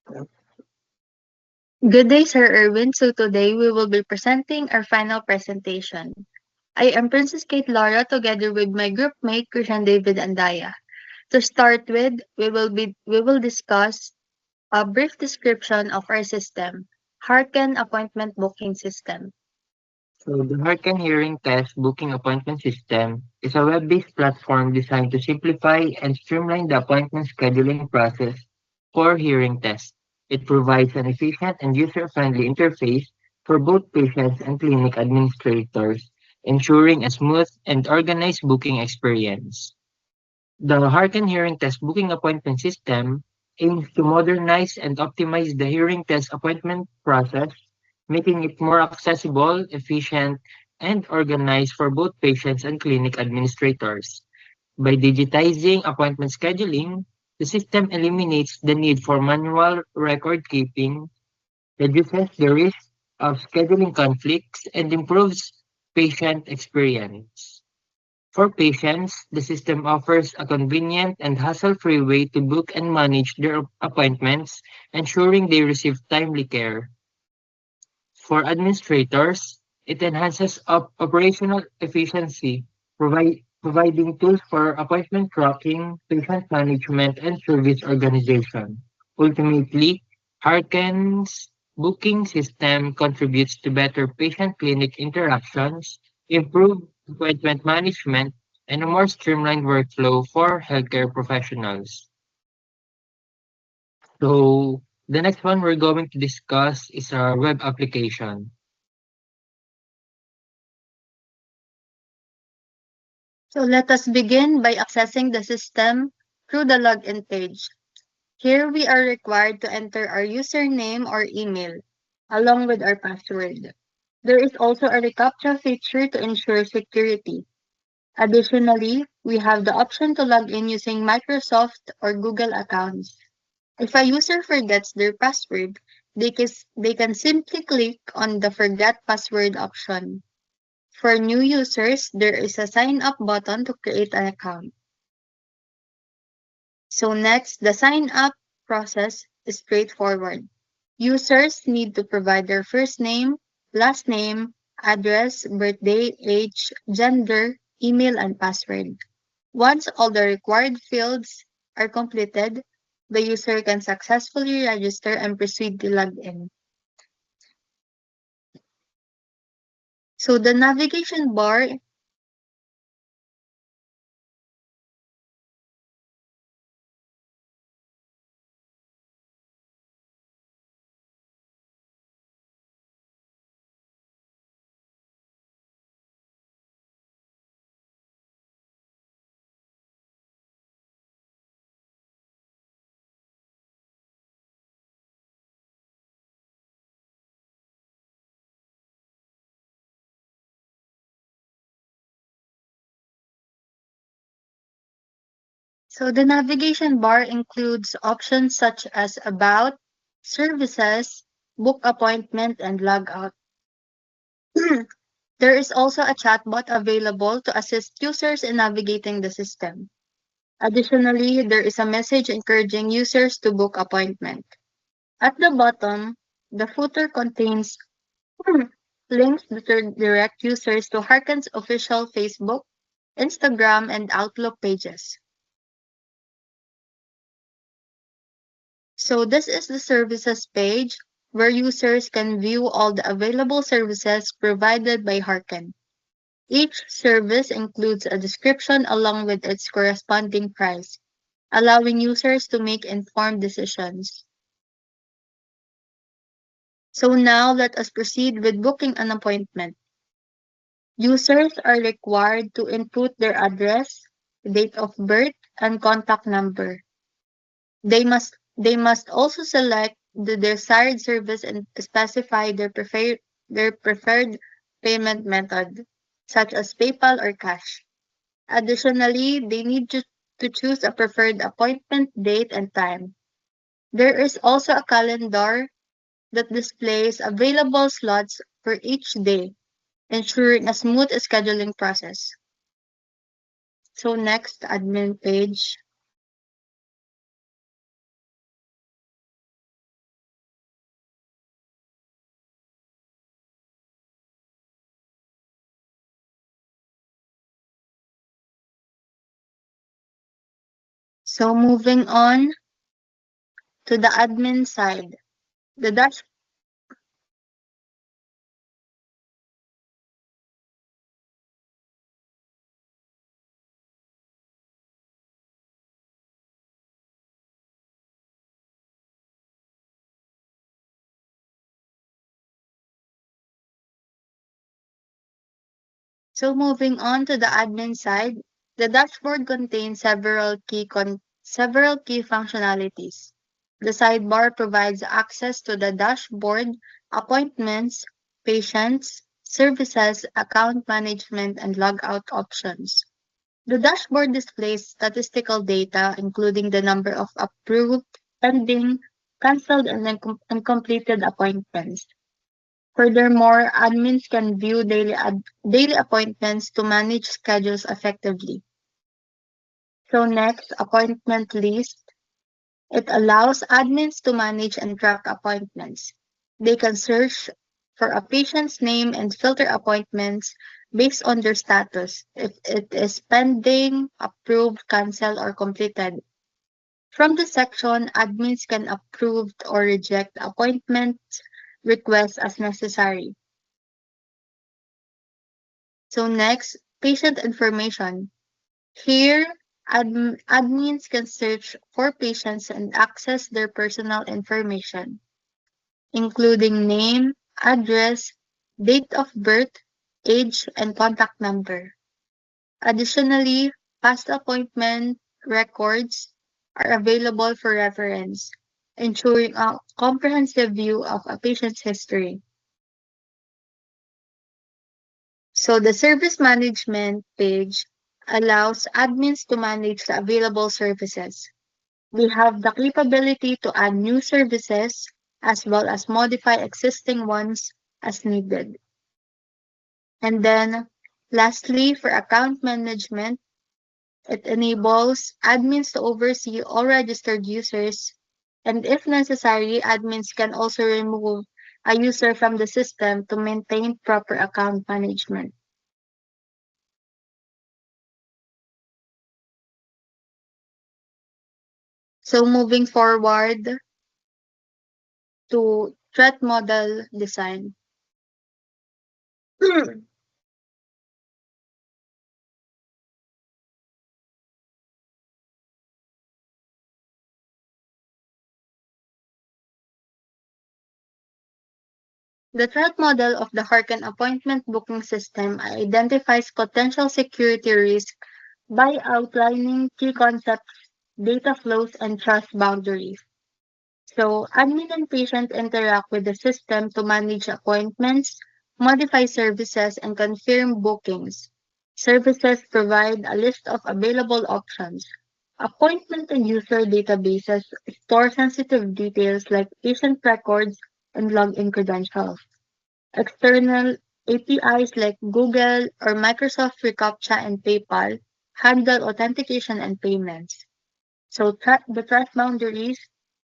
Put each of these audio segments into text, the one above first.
Good day, Sir Erwin. So today we will be presenting our final presentation. I am Princess Kate Laura together with my group mate Christian David Andaya. To start with, we will discuss a brief description of our system, Harken Appointment Booking System. So the Harken Hearing Test Booking Appointment System is a web-based platform designed to simplify and streamline the appointment scheduling process for hearing tests. It provides an efficient and user-friendly interface for both patients and clinic administrators, ensuring a smooth and organized booking experience. The Harken Hearing Test Booking Appointment System aims to modernize and optimize the hearing test appointment process, making it more accessible, efficient, and organized for both patients and clinic administrators. By digitizing appointment scheduling, the system eliminates the need for manual record keeping, reduces the risk of scheduling conflicts, and improves patient experience. For patients, the system offers a convenient and hassle-free way to book and manage their appointments, ensuring they receive timely care. For administrators, it enhances operational efficiency, providing tools for appointment tracking, patient management, and service organization. Ultimately, Harken's booking system contributes to better patient-clinic interactions, improved appointment management, and a more streamlined workflow for healthcare professionals. So, the next one we're going to discuss is our web application. So let us begin by accessing the system through the login page. Here we are required to enter our username or email along with our password. There is also a reCAPTCHA feature to ensure security. Additionally, we have the option to log in using Microsoft or Google accounts. If a user forgets their password, they can simply click on the Forget Password option. For new users, there is a sign up button to create an account. So next, the sign up process is straightforward. Users need to provide their first name, last name, address, birthday, age, gender, email, and password. Once all the required fields are completed, the user can successfully register and proceed to log in. So the navigation bar So the navigation bar includes options such as About, Services, Book Appointment, and Logout. There is also a chatbot available to assist users in navigating the system. Additionally, there is a message encouraging users to book appointment. At the bottom, the footer contains links that direct users to Harken's official Facebook, Instagram, and Outlook pages. So this is the services page where users can view all the available services provided by Harken. Each service includes a description along with its corresponding price, allowing users to make informed decisions. So now let us proceed with booking an appointment. Users are required to input their address, date of birth, and contact number. They must also select the desired service and specify their preferred payment method, such as PayPal or cash. Additionally, they need to choose a preferred appointment date and time. There is also a calendar that displays available slots for each day, ensuring a smooth scheduling process. So next, admin page. So moving on to the admin side, the dash So moving on to the admin side, the dashboard contains several key functionalities. The sidebar provides access to the dashboard, appointments, patients, services, account management, and logout options. The dashboard displays statistical data, including the number of approved, pending, canceled, and completed appointments. Furthermore, admins can view daily appointments to manage schedules effectively. So next, appointment list. It allows admins to manage and track appointments. They can search for a patient's name and filter appointments based on their status, if it is pending, approved, canceled, or completed. From the section, admins can approve or reject appointment requests as necessary. So next, patient information. Here, admins can search for patients and access their personal information, including name, address, date of birth, age, and contact number. Additionally, past appointment records are available for reference, ensuring a comprehensive view of a patient's history. So the service management page allows admins to manage the available services. We have the capability to add new services as well as modify existing ones as needed. And then lastly, for account management, it enables admins to oversee all registered users, and if necessary, admins can also remove a user from the system to maintain proper account management. So moving forward to threat model design. The threat model of the Harken appointment booking system identifies potential security risk by outlining key concepts, data flows, and trust boundaries. So, admin and patient interact with the system to manage appointments, modify services, and confirm bookings. Services provide a list of available options. Appointment and user databases store sensitive details like patient records and login credentials. External APIs like Google or Microsoft reCAPTCHA and PayPal handle authentication and payments. So the trust boundaries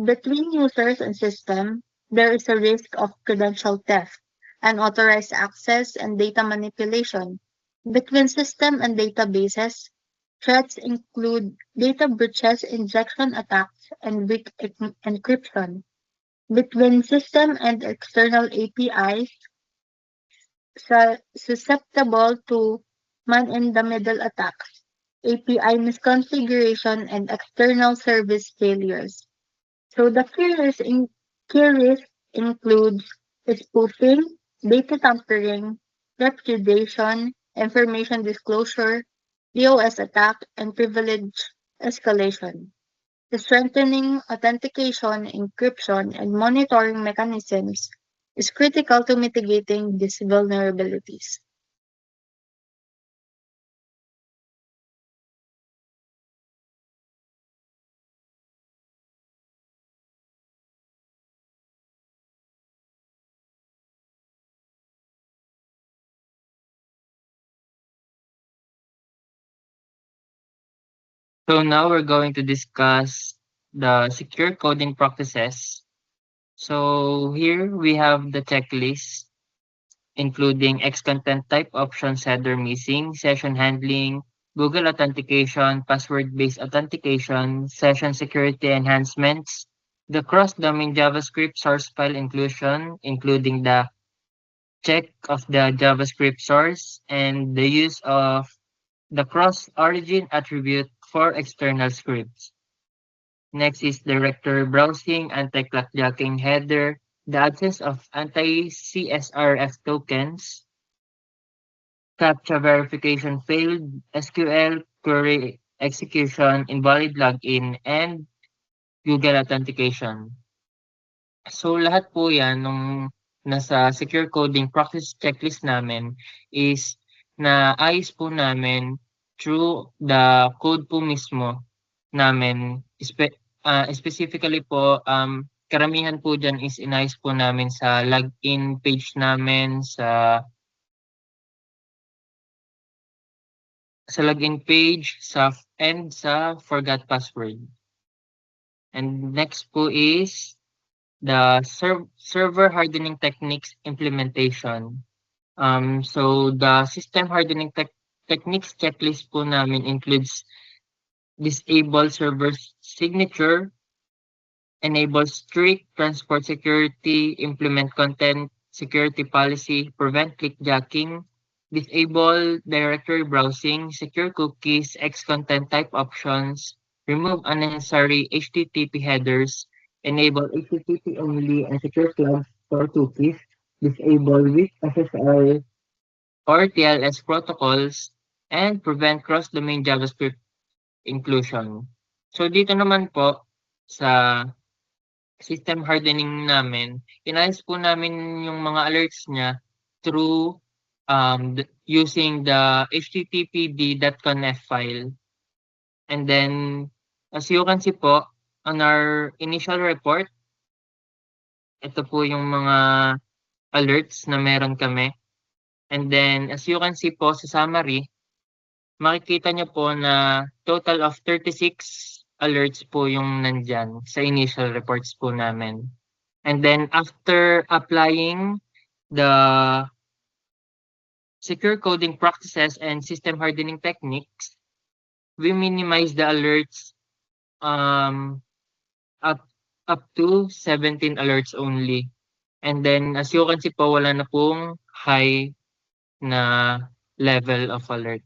between users and system, there is a risk of credential theft, unauthorized access, and data manipulation. Between system and databases, threats include data breaches, injection attacks, and weak encryption. Between system and external APIs, susceptible to man-in-the-middle attacks, API misconfiguration, and external service failures. So the key risks include spoofing, data tampering, repudiation, information disclosure, DOS attack, and privilege escalation. The strengthening authentication, encryption, and monitoring mechanisms is critical to mitigating these vulnerabilities. So now we're going to discuss the secure coding practices. So here we have the checklist, including X content type options, header missing, session handling, Google Authentication, password-based authentication, session security enhancements, the cross-domain JavaScript source file inclusion, including the check of the JavaScript source, and the use of the cross-origin attribute for external scripts. Next is directory browsing, anti-clockjacking header, the absence of anti-CSRF tokens, CAPTCHA verification failed, SQL query execution, invalid login, and Google Authentication. So lahat po yan nung nasa secure coding practice checklist namin is naayos po namin through the code po mismo namin. Specifically po, karamihan po dyan is inayos po namin sa login page namin, sa login page, and sa forgot password. And next po is the server hardening techniques implementation. So the system hardening techniques checklist po namin includes disable server signature, enable strict transport security, implement content security policy, prevent clickjacking, disable directory browsing, secure cookies, X content type options, remove unnecessary HTTP headers, enable HTTP only and secure flags for cookies, disable weak SSL or TLS protocols, and prevent cross-domain JavaScript inclusion. So dito naman po sa system hardening namin, inayos po namin yung mga alerts niya through using the httpd.conf file. And then, as you can see po, on our initial report, ito po yung mga alerts na meron kami. And then, as you can see po sa summary, makikita niyo po na total of 36 alerts po yung nandyan sa initial reports po namin. And then, after applying the secure coding practices and system hardening techniques, we minimize the alerts up to 17 alerts only. And then, as you can see po, wala na pong high na level of alert.